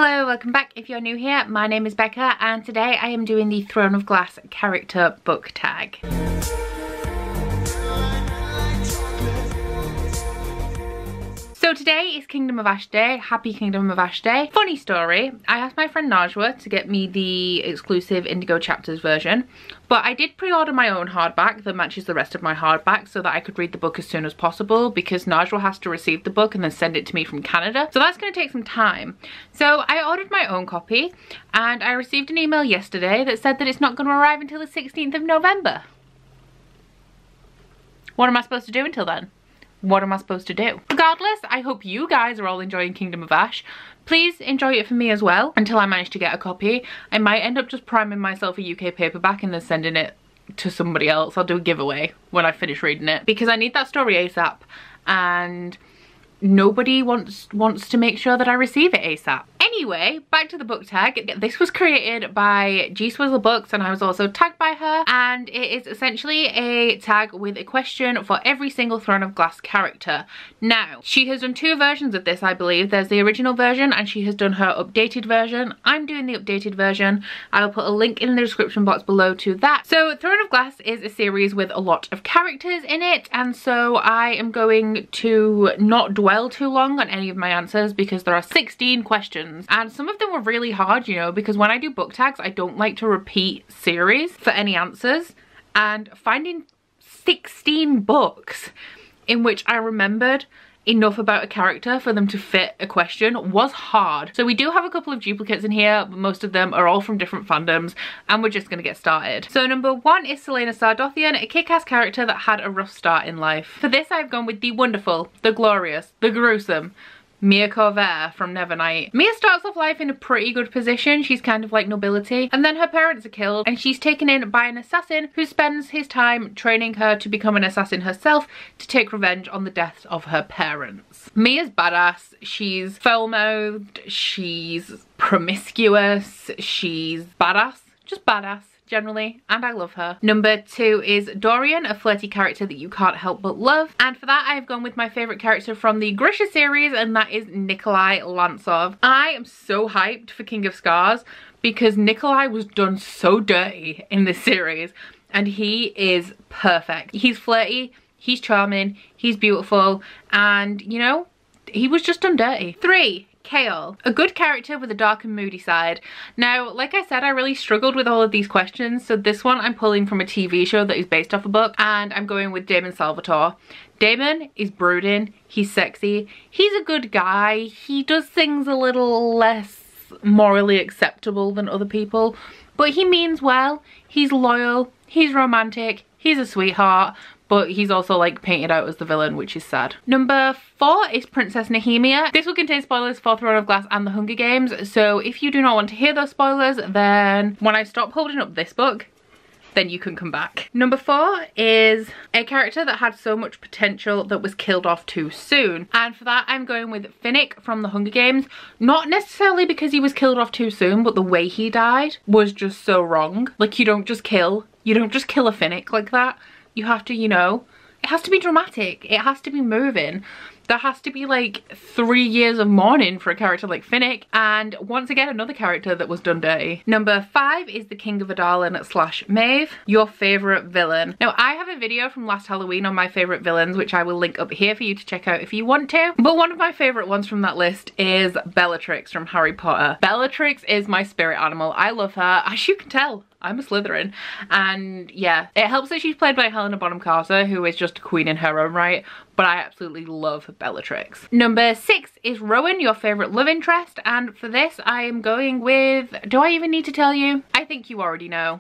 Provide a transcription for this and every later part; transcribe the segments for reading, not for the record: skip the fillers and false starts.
Hello, welcome back. If you're new here, my name is Becca and today I am doing the Throne of Glass character book tag. So today is Kingdom of Ash Day. Happy Kingdom of Ash Day. Funny story, I asked my friend Najwa to get me the exclusive Indigo Chapters version, but I did pre-order my own hardback that matches the rest of my hardback so that I could read the book as soon as possible, because Najwa has to receive the book and then send it to me from Canada. So that's going to take some time. So I ordered my own copy and I received an email yesterday that said that it's not going to arrive until the 16th of November. What am I supposed to do until then? What am I supposed to do? Regardless, I hope you guys are all enjoying Kingdom of Ash. Please enjoy it for me as well until I manage to get a copy. I might end up just priming myself a UK paperback and then sending it to somebody else. I'll do a giveaway when I finish reading it because I need that story ASAP and nobody wants to make sure that I receive it ASAP. Anyway, back to the book tag. This was created by G-Swizzle books and I was also tagged by her, and it is essentially a tag with a question for every single Throne of Glass character. Now, she has done two versions of this, I believe. There's the original version and she has done her updated version. I'm doing the updated version. I'll put a link in the description box below to that. So Throne of Glass is a series with a lot of characters in it, and so I am going to not dwell too long on any of my answers because there are 16 questions. And some of them were really hard, you know, because when I do book tags, I don't like to repeat series for any answers. And finding 16 books in which I remembered enough about a character for them to fit a question was hard. So we do have a couple of duplicates in here, but most of them are all from different fandoms, and we're just gonna get started. So number one is Selina Sarathy, a kick-ass character that had a rough start in life. For this, I've gone with the wonderful, the glorious, the gruesome Mia Corvair from Nevernight. Mia starts off life in a pretty good position. She's kind of like nobility, and then her parents are killed and she's taken in by an assassin who spends his time training her to become an assassin herself to take revenge on the deaths of her parents. Mia's badass. She's foul-mouthed, she's promiscuous, she's badass, just badass generally, and I love her. Number two is Dorian, a flirty character that you can't help but love, and for that I've gone with my favourite character from the Grisha series, and that is Nikolai Lantsov. I am so hyped for King of Scars because Nikolai was done so dirty in this series and he is perfect. He's flirty, he's charming, he's beautiful, and you know, he was just done dirty. Three, Kale, a good character with a dark and moody side. Now, like I said, I really struggled with all of these questions, so this one I'm pulling from a TV show that is based off a book, and I'm going with Damon Salvatore. Damon is brooding, he's sexy, he's a good guy, he does things a little less morally acceptable than other people, but he means well, he's loyal, he's romantic, he's a sweetheart, but he's also like painted out as the villain, which is sad. Number four is Princess Nehemia. This will contain spoilers for Throne of Glass and the Hunger Games, so if you do not want to hear those spoilers, then when I stop holding up this book, then you can come back. Number four is a character that had so much potential that was killed off too soon. And for that, I'm going with Finnick from the Hunger Games. Not necessarily because he was killed off too soon, but the way he died was just so wrong. Like, you don't just kill a Finnick like that. You have to, you know, it has to be dramatic. It has to be moving. There has to be like 3 years of mourning for a character like Finnick, and once again another character that was done dirty. Number five is the King of Adalin / Maeve, your favourite villain. Now, I have a video from last Halloween on my favourite villains, which I will link up here for you to check out if you want to, but one of my favourite ones from that list is Bellatrix from Harry Potter. Bellatrix is my spirit animal. I love her, as you can tell. I'm a Slytherin, and yeah, it helps that she's played by Helena Bonham Carter, who is just a queen in her own right, but I absolutely love Bellatrix. Number six is Rowan, your favourite love interest, and for this I am going with, do I even need to tell you? I think you already know.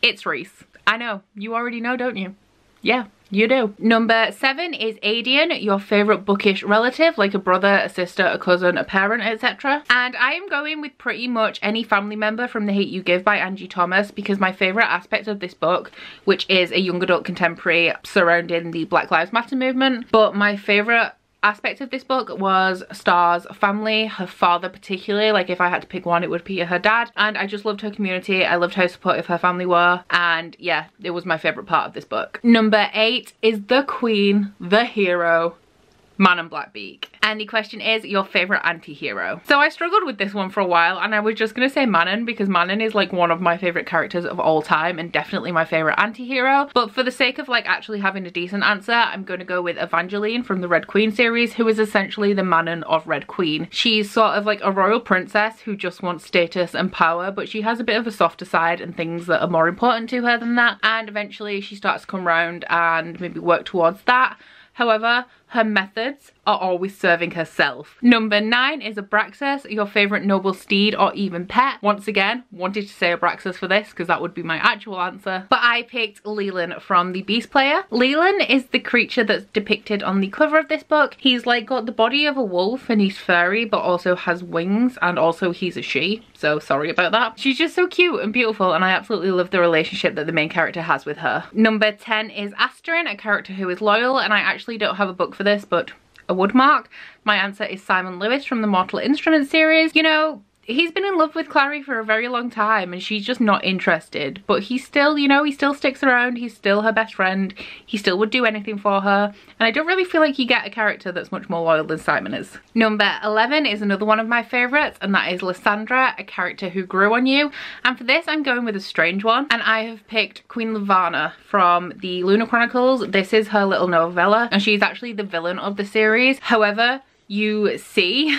It's Reese. I know, you already know, don't you? Yeah, you do. Number seven is Adian, your favourite bookish relative, like a brother, a sister, a cousin, a parent, etc. And I am going with pretty much any family member from The Hate U Give by Angie Thomas, because my favourite aspect of this book, which is a young adult contemporary surrounding the Black Lives Matter movement, but my favourite aspect of this book was Star's family, her father particularly. Like, if I had to pick one, it would be her dad, and I just loved her community. I loved how supportive her family were, and yeah, it was my favourite part of this book. Number eight is the queen, the hero, Manon Blackbeak. And the question is, your favourite anti-hero. So I struggled with this one for a while, and I was just going to say Manon, because Manon is like one of my favourite characters of all time and definitely my favourite anti-hero. But for the sake of like actually having a decent answer, I'm going to go with Evangeline from the Red Queen series, who is essentially the Manon of Red Queen. She's sort of like a royal princess who just wants status and power, but she has a bit of a softer side and things that are more important to her than that. And eventually she starts to come round and maybe work towards that. However, her methods are always serving herself. Number 9 is Abraxas, your favourite noble steed or even pet. Once again, wanted to say Abraxas for this because that would be my actual answer. But I picked Leland from the Beast Player. Leland is the creature that's depicted on the cover of this book. He's like got the body of a wolf and he's furry but also has wings, and also he's a she. So sorry about that. She's just so cute and beautiful, and I absolutely love the relationship that the main character has with her. Number 10 is Asterin, a character who is loyal, and I actually don't have a book for this, but a woodmark. My answer is Simon Lewis from the Mortal Instruments series. You know, he's been in love with Clary for a very long time and she's just not interested, but he still, you know, he still sticks around. He's still her best friend. He still would do anything for her, and I don't really feel like you get a character that's much more loyal than Simon is. Number 11 is another one of my favourites, and that is Lissandra, a character who grew on you. And for this I'm going with a strange one, and I have picked Queen Levana from the Lunar Chronicles. This is her little novella and she's actually the villain of the series. However, you see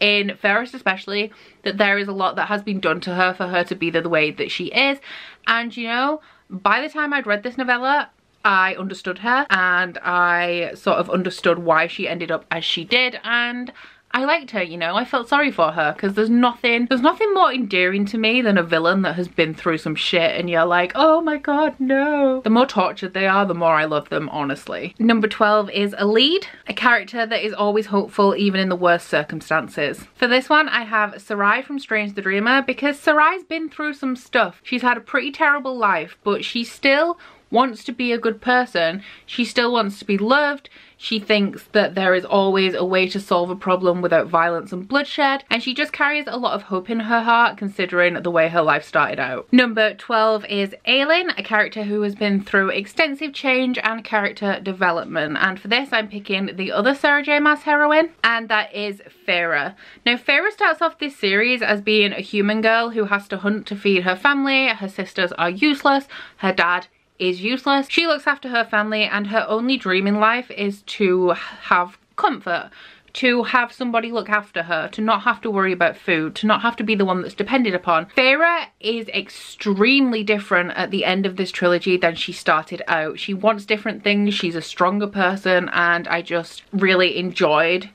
in Farah especially that there is a lot that has been done to her for her to be the way that she is. And you know, by the time I'd read this novella, I understood her and I sort of understood why she ended up as she did, and I liked her, you know. I felt sorry for her because there's nothing more endearing to me than a villain that has been through some shit and you're like, oh my god, no. The more tortured they are, the more I love them, honestly. Number 12 is a lead, a character that is always hopeful even in the worst circumstances. For this one I have Sarai from Strange the Dreamer, because Sarai's been through some stuff. She's had a pretty terrible life, but she still wants to be a good person. She still wants to be loved. She thinks that there is always a way to solve a problem without violence and bloodshed, and she just carries a lot of hope in her heart considering the way her life started out. Number 12 is Aelin, a character who has been through extensive change and character development, and for this I'm picking the other Sarah J Maas heroine, and that is Farah. Now Farah starts off this series as being a human girl who has to hunt to feed her family. Her sisters are useless, her dad is useless. She looks after her family and her only dream in life is to have comfort, to have somebody look after her, to not have to worry about food, to not have to be the one that's depended upon. Farah is extremely different at the end of this trilogy than she started out. She wants different things, she's a stronger person, and I just really enjoyed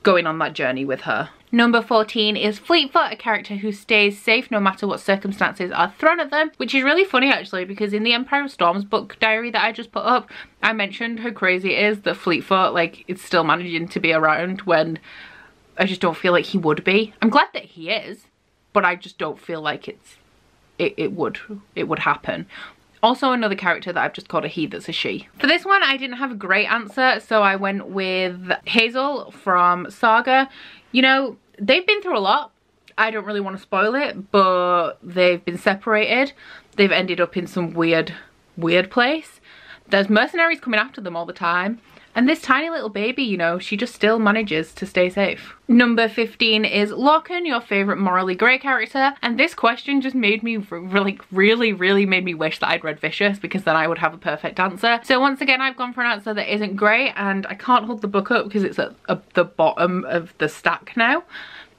going on that journey with her. Number 14 is Fleetfoot, a character who stays safe no matter what circumstances are thrown at them, which is really funny actually, because in the Empire of Storms book diary that I just put up, I mentioned how crazy it is that Fleetfoot, like, is still managing to be around when I just don't feel like he would be. I'm glad that he is, but I just don't feel like it would happen. Also another character that I've just called a he that's a she. For this one I didn't have a great answer, so I went with Hazel from Saga. You know, they've been through a lot. I don't really want to spoil it, but they've been separated. They've ended up in some weird place. There's mercenaries coming after them all the time. And this tiny little baby, you know, she just still manages to stay safe. Number 15 is Lakhan, your favourite morally grey character. And this question just made me really made me wish that I'd read Vicious, because then I would have a perfect answer. So once again, I've gone for an answer that isn't grey, and I can't hold the book up because it's at the bottom of the stack now.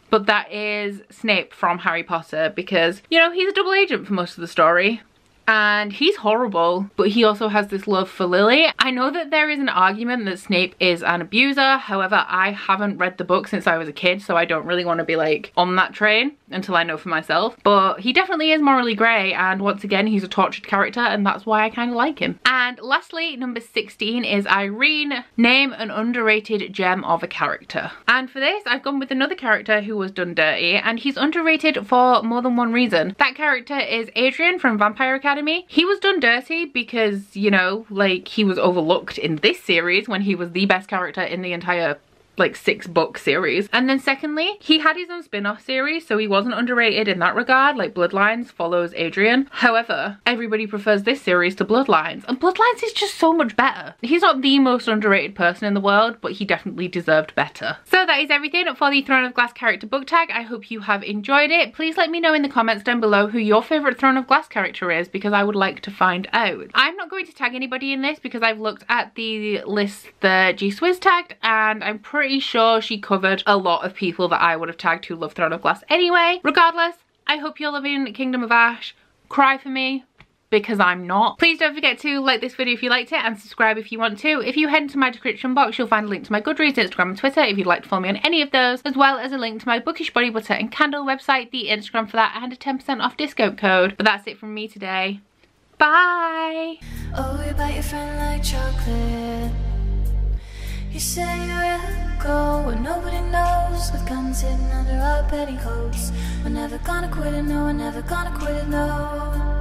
But that is Snape from Harry Potter, because, you know, he's a double agent for most of the story. And he's horrible, but he also has this love for Lily. I know that there is an argument that Snape is an abuser. However, I haven't read the book since I was a kid, so I don't really want to be like on that train until I know for myself. But he definitely is morally grey, and once again, he's a tortured character, and that's why I kind of like him. And lastly, number 16 is Irene. Name an underrated gem of a character. And for this, I've gone with another character who was done dirty, and he's underrated for more than one reason. That character is Adrian from Vampire Academy. He was done dirty because, you know, like, he was overlooked in this series when he was the best character in the entire like 6-book series. And then secondly, he had his own spin-off series, so he wasn't underrated in that regard. Like Bloodlines follows Adrian. However, everybody prefers this series to Bloodlines, and Bloodlines is just so much better. He's not the most underrated person in the world, but he definitely deserved better. So that is everything for the Throne of Glass character book tag. I hope you have enjoyed it. Please let me know in the comments down below who your favourite Throne of Glass character is, because I would like to find out. I'm not going to tag anybody in this because I've looked at the list that G-Swizz tagged, and I'm pretty sure she covered a lot of people that I would have tagged who love Throne of Glass anyway. Regardless, I hope you're loving Kingdom of Ash. Cry for me, because I'm not. Please don't forget to like this video if you liked it, and subscribe if you want to. If you head into my description box, you'll find a link to my Goodreads, Instagram and Twitter if you'd like to follow me on any of those, as well as a link to my Bookish body butter and candle website, the Instagram for that, and a 10% off discount code. But that's it from me today. Bye! Oh, you bite your friend like chocolate. You say you will go where nobody knows, with guns hidden under our petticoats. We're never gonna quit it, no, we're never gonna quit it, no.